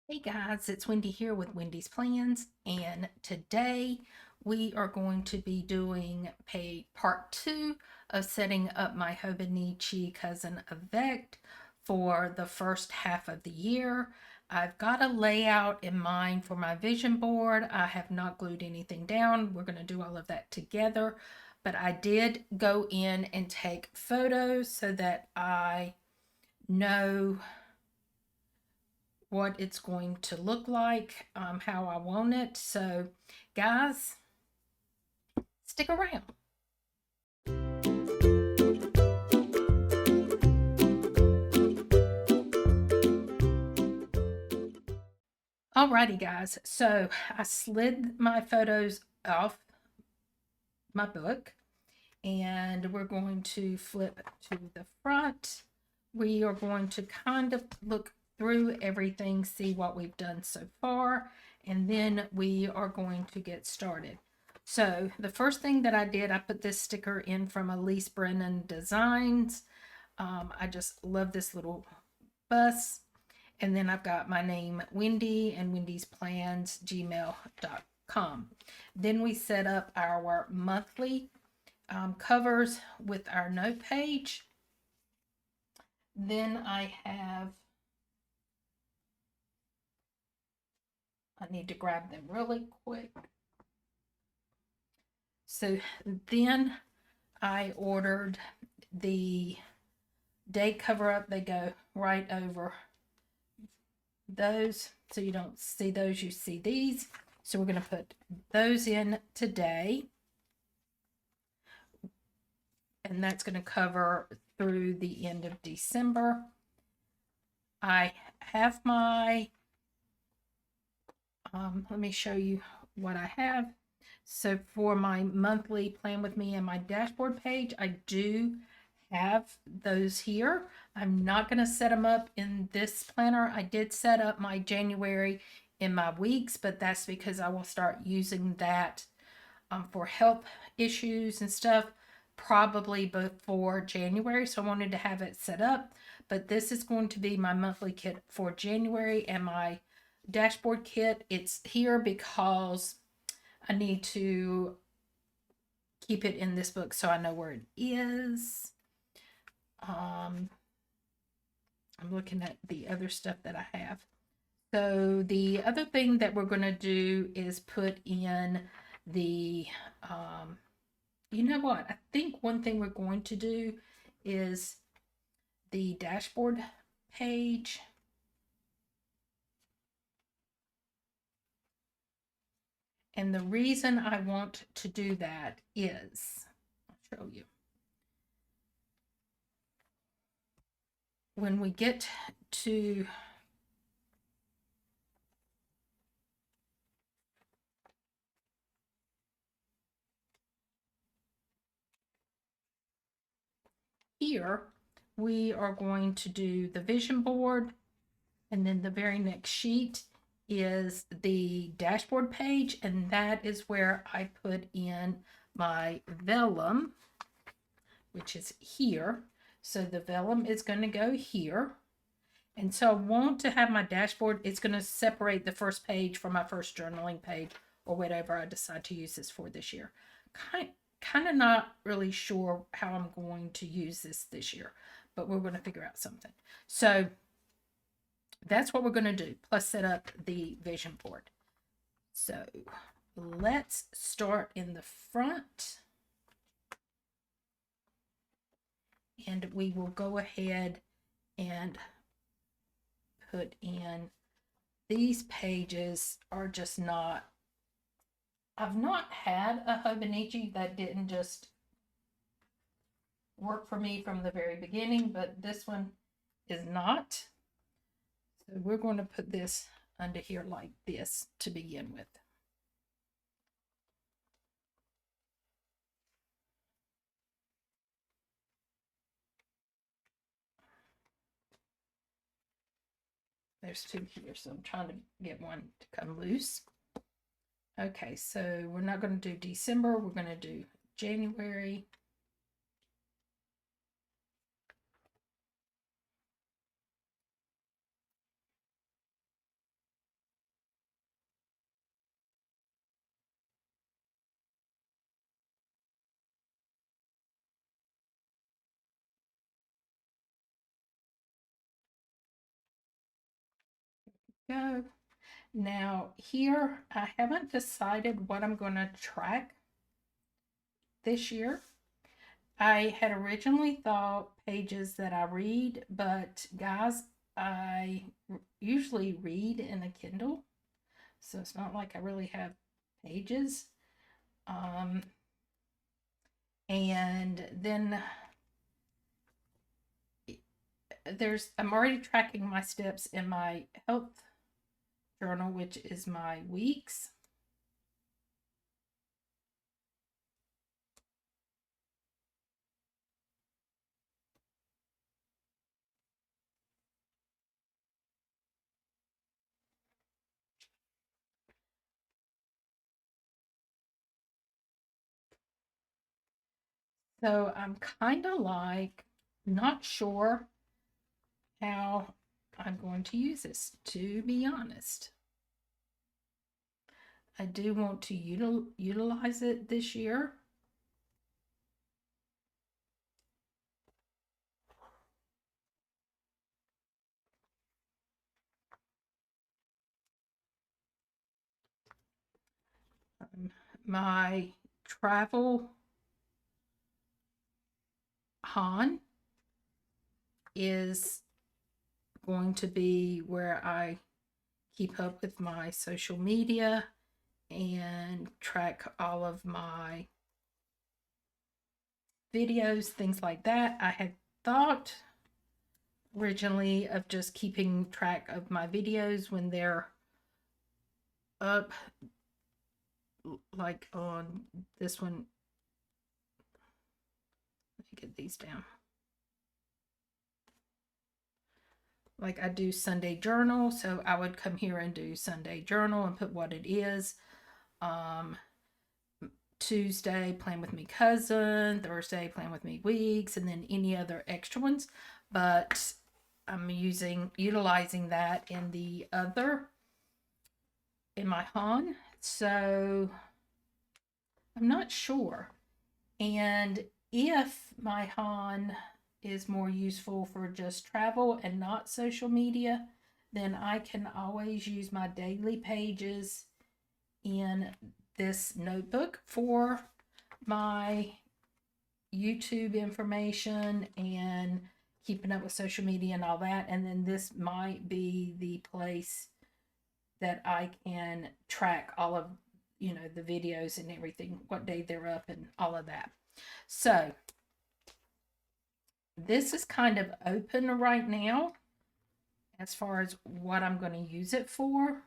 Hey guys, it's Wendy here with Wendy's Plans, and today we are going to be doing part two of setting up my Hobonichi Cousin Avec for the first half of the year. I've got a layout in mind for my vision board. I have not glued anything down. We're going to do all of that together, but I did go in and take photos so that I know what it's going to look like, how I want it. So, guys, stick around. Alrighty, guys. So I slid my photos off my book, and we're going to flip to the front. We are going to kind of look through everything, see what we've done so far, and then we are going to get started. So the first thing that I did, I put this sticker in from Elise Brennan Designs. I just love this little bus. And then I've got my name, Wendy, and Wendy's Plans, gmail.com. Then we set up our monthly covers with our note page. Then I need to grab them really quick. So then I ordered the day cover up. They go right over those. So you don't see those, you see these. So we're going to put those in today. And that's going to cover through the end of December. I have my, let me show you what I have. So for my monthly plan with me and my dashboard page, I do have those here. I'm not going to set them up in this planner. I did set up my January in my weeks, but that's because I will start using that for health issues and stuff probably before January. So I wanted to have it set up, but this is going to be my monthly kit for January, and my dashboard kit, it's here because I need to keep it in this book so I know where it is. I'm looking at the other stuff that I have. So the other thing that we're going to do is put in the, you know what? I think one thing we're going to do is the dashboard page. And the reason I want to do that is, I'll show you. When we get to here, we are going to do the vision board, and then the very next sheet is the dashboard page, and that is where I put in my vellum, which is here. So the vellum is going to go here. And so I want to have my dashboard, it's going to separate the first page from my first journaling page, or whatever I decide to use this for this year. Kind of not really sure how I'm going to use this year, but we're going to figure out something. So that's what we're going to do, plus set up the vision board. So let's start in the front. And we will go ahead and put in, these pages are just not, I've not had a Hobonichi that didn't just work for me from the very beginning, but this one is not. So we're going to put this under here like this to begin with. There's two here, so I'm trying to get one to come loose. Okay, so we're not going to do December, we're going to do January. Go. Now here, I haven't decided what I'm going to track this year. I had originally thought pages that I read, but guys, I usually read in a Kindle, so it's not like I really have pages. Um, and then I'm already tracking my steps in my health journal, which is my weeks. So I'm kind of like not sure how I'm going to use this, to be honest. I do want to utilize it this year. My travel Han is going to be where I keep up with my social media and track all of my videos, things like that. I had thought originally of just keeping track of my videos when they're up, like on this one. Let me get these down. Like I do Sunday journal, so I would come here and do Sunday journal and put what it is. Tuesday, Plan With Me Cousin, Thursday, Plan With Me Weeks, and then any other extra ones. But I'm utilizing that in my Han. So I'm not sure. And if my Han is more useful for just travel and not social media, then I can always use my daily pages in this notebook for my YouTube information and keeping up with social media and all that. And then this might be the place that I can track all of, the videos and everything, what day they're up and all of that. So this is kind of open right now as far as what I'm going to use it for.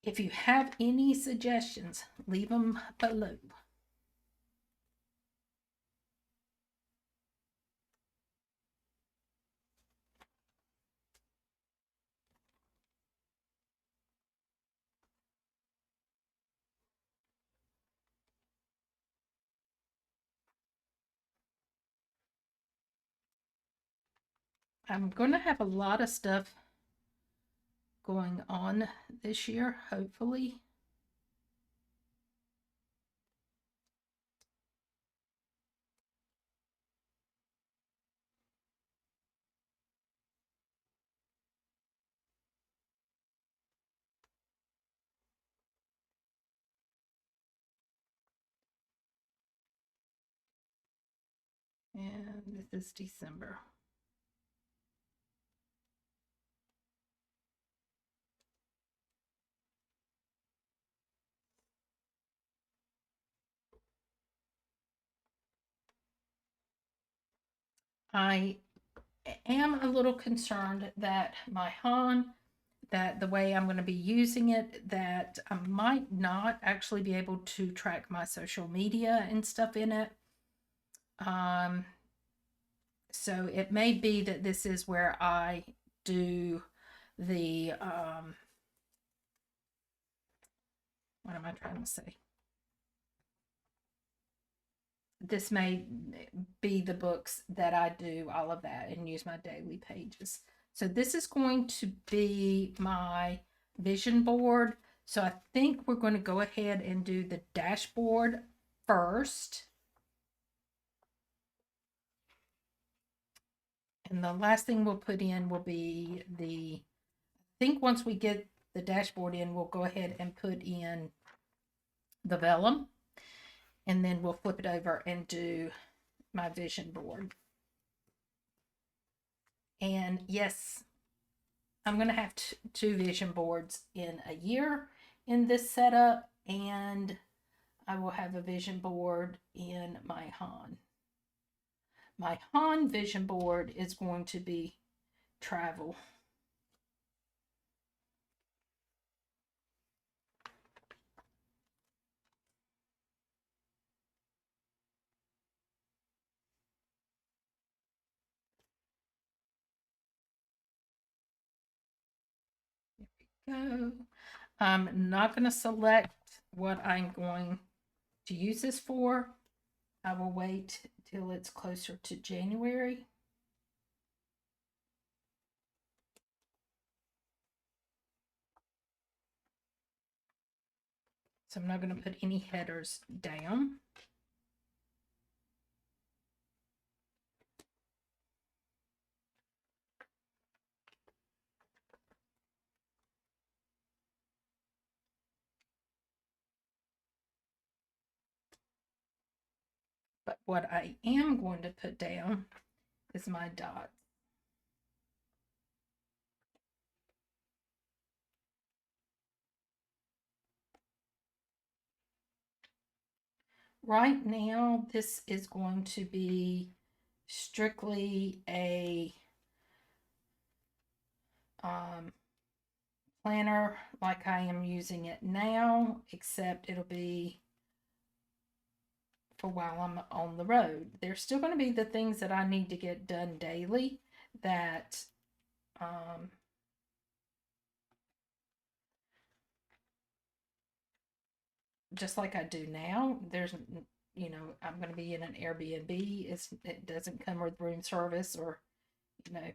If you have any suggestions, leave them below. I'm going to have a lot of stuff going on this year, hopefully. And this is December. I am a little concerned that my Han, that the way I'm going to be using it, that I might not actually be able to track my social media and stuff in it. So it may be that this is where I do the, what am I trying to say? This may be the books that I do all of that and use my daily pages. So this is going to be my vision board. So I think we're going to go ahead and do the dashboard first. And the last thing we'll put in will be I think once we get the dashboard in, we'll go ahead and put in the vellum. And then we'll flip it over and do my vision board. And yes, I'm going to have two vision boards in a year in this setup, and I will have a vision board in my Han. My Han vision board is going to be travel. There we go. I'm not going to select what I'm going to use this for. I will wait till it's closer to January. So I'm not going to put any headers down. But what I am going to put down is my dots. Right now, this is going to be strictly a planner like I am using it now, except it'll be for while I'm on the road. There's still going to be the things that I need to get done daily that just like I do now. There's, you know, I'm going to be in an Airbnb. It doesn't come with room service or, you know,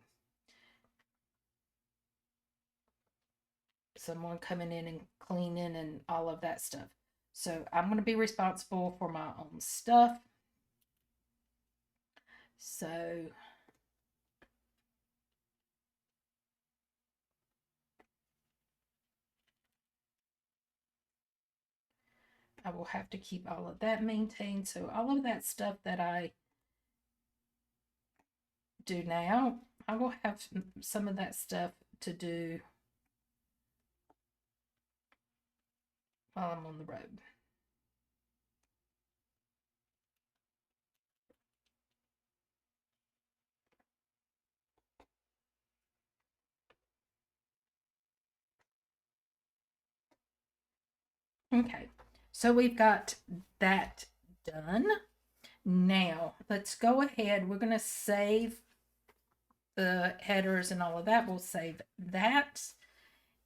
someone coming in and cleaning and all of that stuff. So I'm going to be responsible for my own stuff. So I will have to keep all of that maintained. So all of that stuff that I do now, I will have some of that stuff to do while I'm on the road. Okay, so we've got that done. Now let's go ahead. We're going to save the headers and all of that. We'll save that.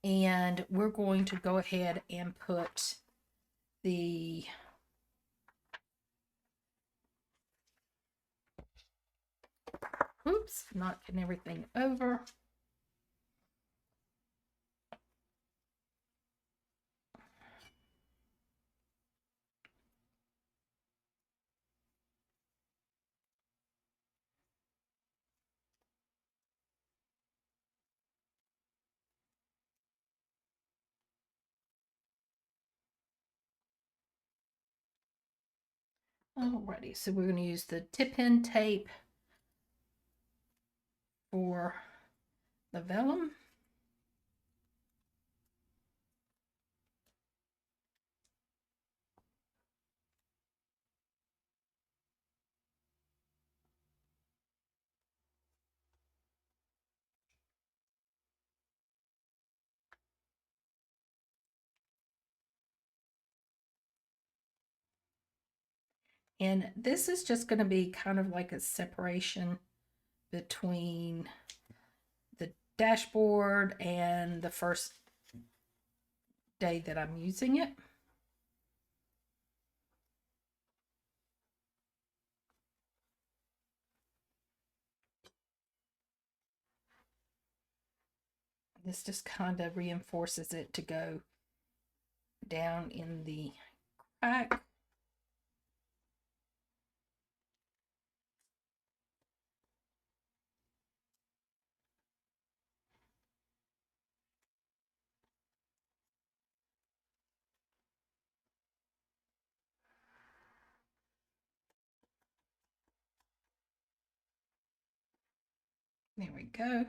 And we're going to go ahead and put the knocking everything over. Alrighty, so we're going to use the tip-in tape for the vellum. And this is just going to be kind of like a separation between the dashboard and the first day that I'm using it. This just kind of reinforces it to go down in the crack. There we go.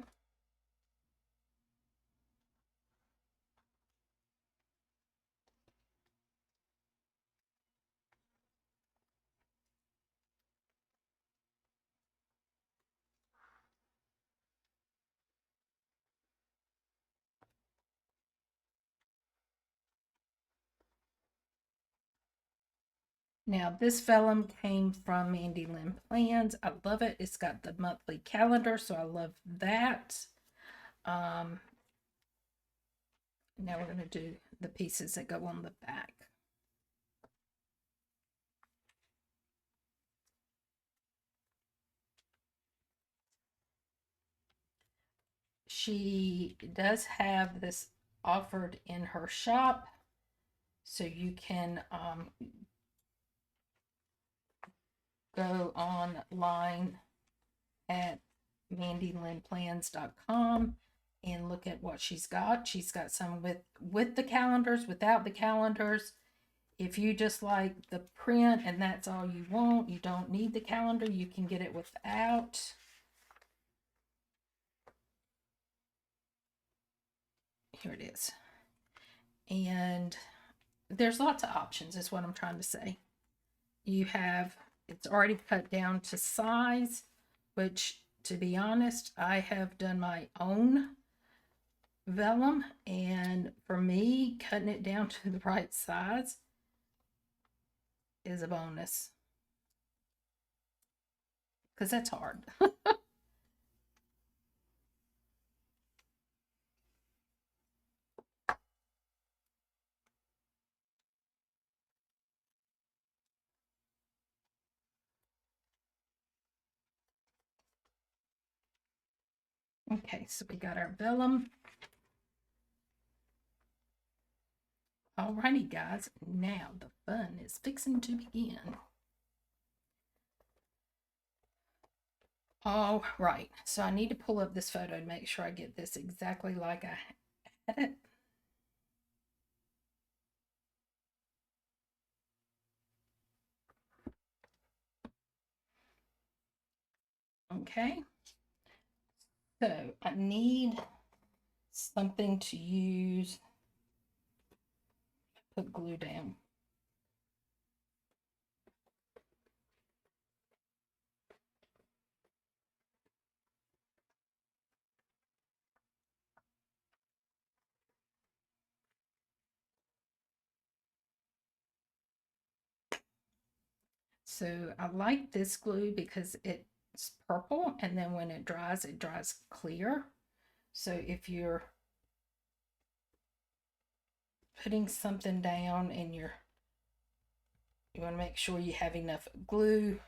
Now, this vellum came from Mandy Lynn Plans. I love it. It's got the monthly calendar, so I love that. Now we're going to do the pieces that go on the back. She does have this offered in her shop, so you can go online at mandylynnplans.com and look at what she's got. She's got some with the calendars, without the calendars. If you just like the print and that's all you want, you don't need the calendar, you can get it without. Here it is. And there's lots of options, is what I'm trying to say. You have, it's already cut down to size, which, to be honest, I have done my own vellum, and for me, cutting it down to the right size is a bonus, because that's hard. Okay, so we got our vellum. Alrighty, guys, now the fun is fixing to begin. All right, so I need to pull up this photo to make sure I get this exactly like I had it. Okay, so I need something to use, put glue down. So I like this glue because it's purple, and then when it dries clear. So if you're putting something down and you want to make sure you have enough glue,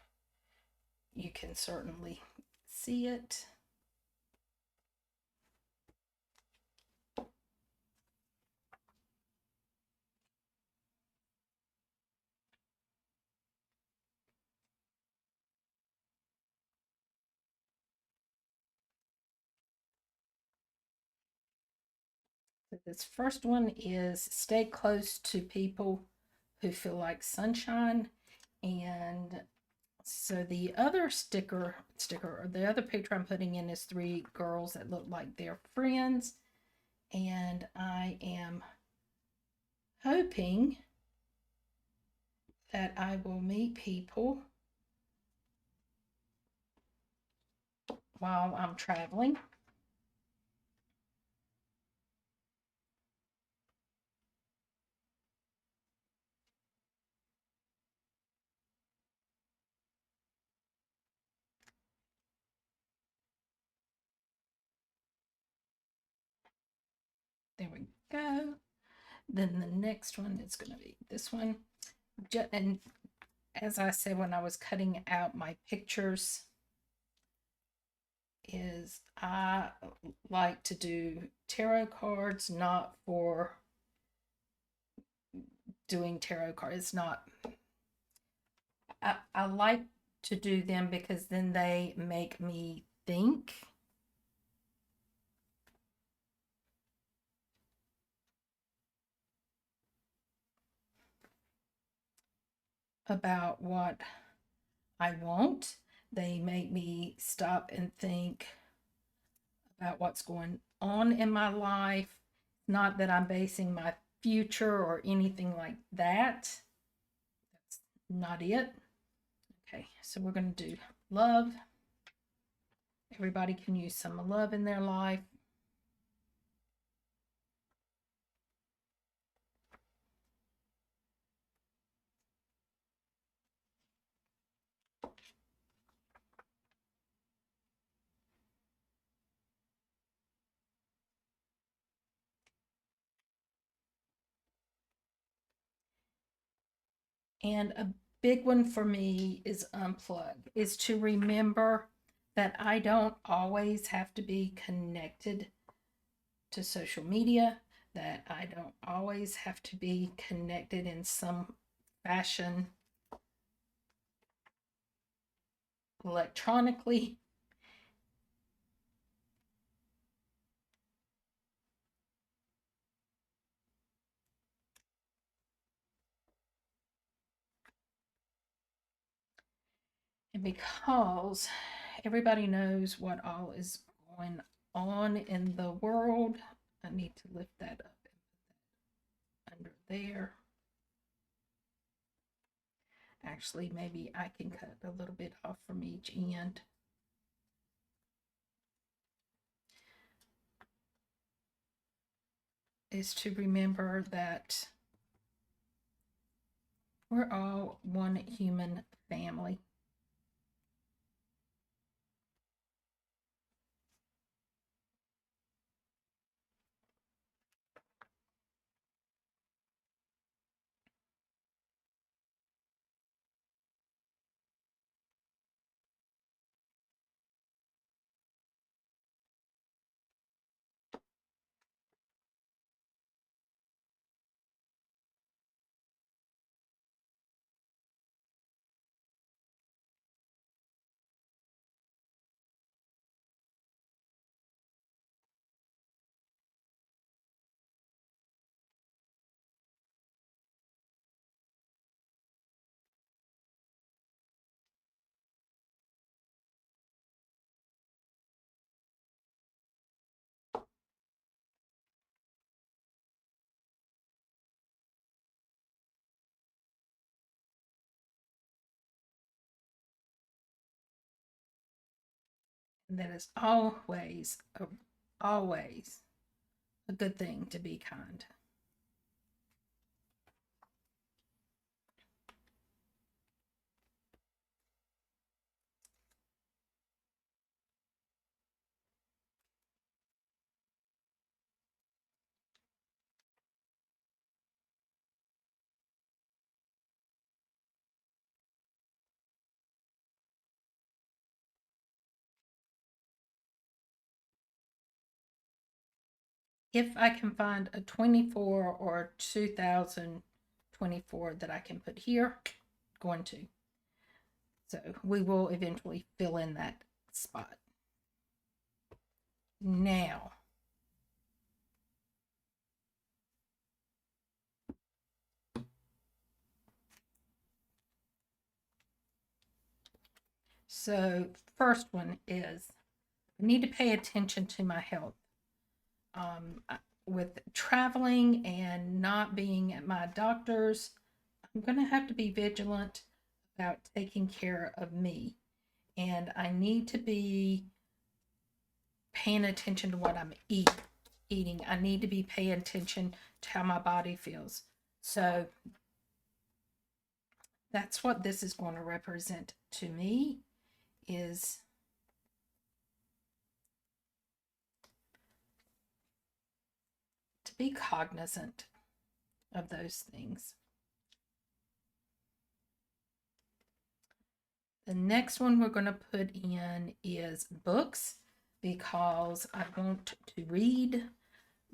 you can certainly see it. This first one is stay close to people who feel like sunshine. And so the other sticker, or the other picture I'm putting in is 3 girls that look like they're friends. And I am hoping that I will meet people while I'm traveling. There we go. Then the next one is going to be this one. And as I said when I was cutting out my pictures, is I like to do tarot cards, not for doing tarot cards. It's not. I like to do them because then they make me think about what I want. They make me stop and think about what's going on in my life. Not that I'm basing my future or anything like that. That's not it. Okay, so we're going to do love. Everybody can use some love in their life. And a big one for me is unplug, is to remember that I don't always have to be connected to social media, that I don't always have to be connected in some fashion electronically. And because everybody knows what all is going on in the world, I need to lift that up under there. Actually, maybe I can cut a little bit off from each end. Is to remember that we're all one human family. And that is always a good thing to be kind. If I can find a 24 or 2024 that I can put here, going to. So we will eventually fill in that spot. Now, so first one is I need to pay attention to my health. With traveling and not being at my doctor's, I'm going to have to be vigilant about taking care of me. And I need to be paying attention to what I'm eating. I need to be paying attention to how my body feels. So that's what this is going to represent to me, is to be cognizant of those things. The next one we're going to put in is books, because I want to read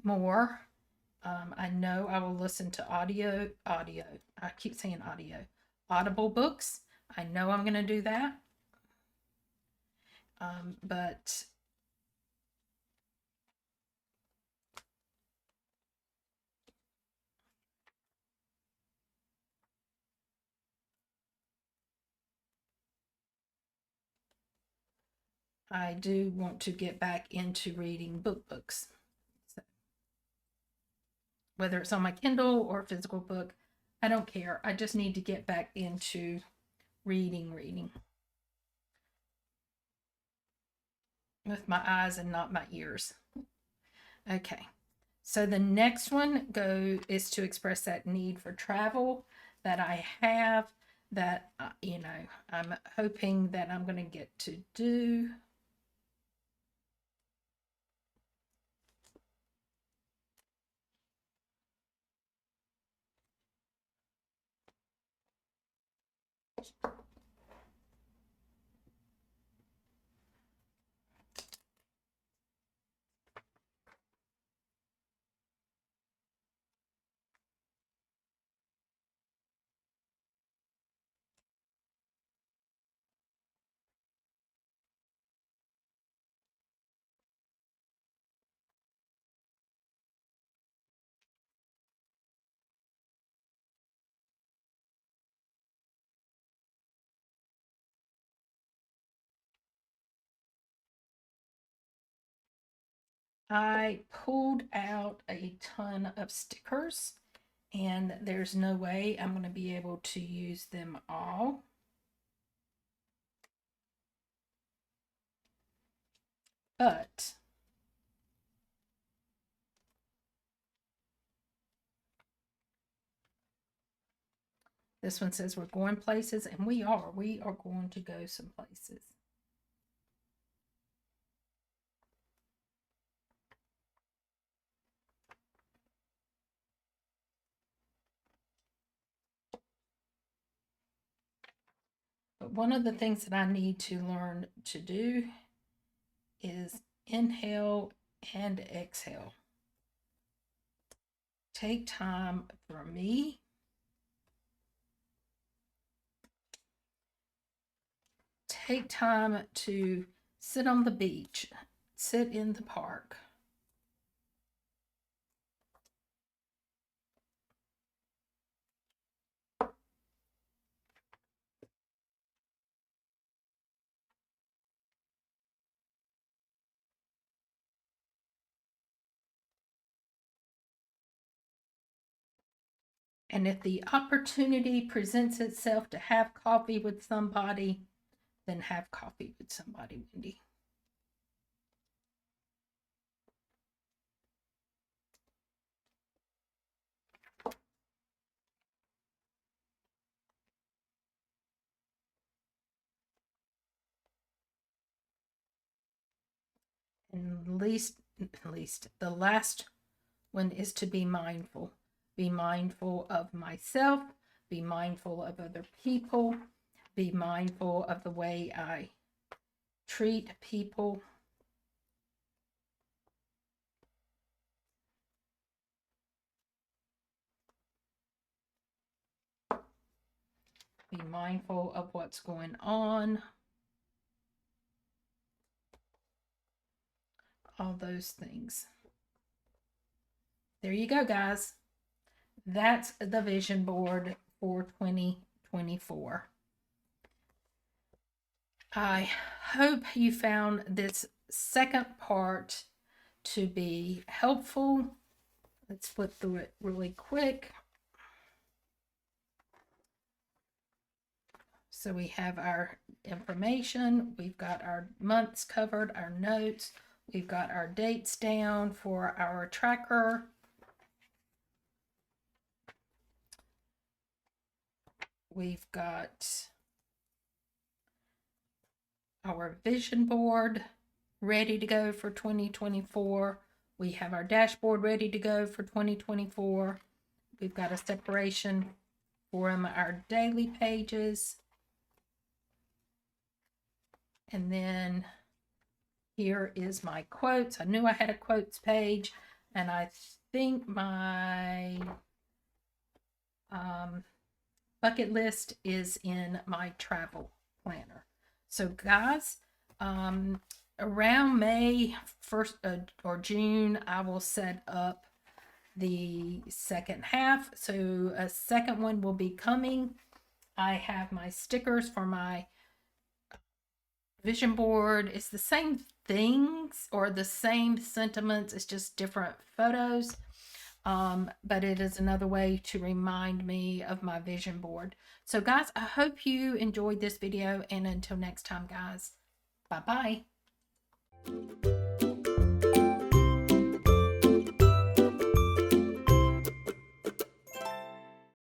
more. I know I will listen to audio. I keep saying audio. Audible books. I know I'm going to do that. But I do want to get back into reading books. So, whether it's on my Kindle or physical book, I don't care. I just need to get back into reading with my eyes and not my ears. Okay. So the next one is to express that need for travel that I have, that I'm hoping that I'm going to get to do. I pulled out a ton of stickers, and there's no way I'm going to be able to use them all. But this one says we're going places, and we are. We are going to go some places. But one of the things that I need to learn to do is inhale and exhale. Take time for me. Take time to sit on the beach, sit in the park. And if the opportunity presents itself to have coffee with somebody, then have coffee with somebody, Wendy. And least, the last one is to be mindful. Be mindful of myself. Be mindful of other people. Be mindful of the way I treat people. Be mindful of what's going on. All those things. There you go, guys. That's the vision board for 2024. I hope you found this second part to be helpful. Let's flip through it really quick. So we have our information, we've got our months covered, our notes, we've got our dates down for our tracker. We've got our vision board ready to go for 2024. We have our dashboard ready to go for 2024. We've got a separation from our daily pages. And then here is my quotes. I knew I had a quotes page, and I think my bucket list is in my travel planner. So guys, around May 1st or June, I will set up the second half. So a second one will be coming. I have my stickers for my vision board. It's the same things or the same sentiments. It's just different photos. But it is another way to remind me of my vision board. So guys, I hope you enjoyed this video, and until next time guys, bye bye.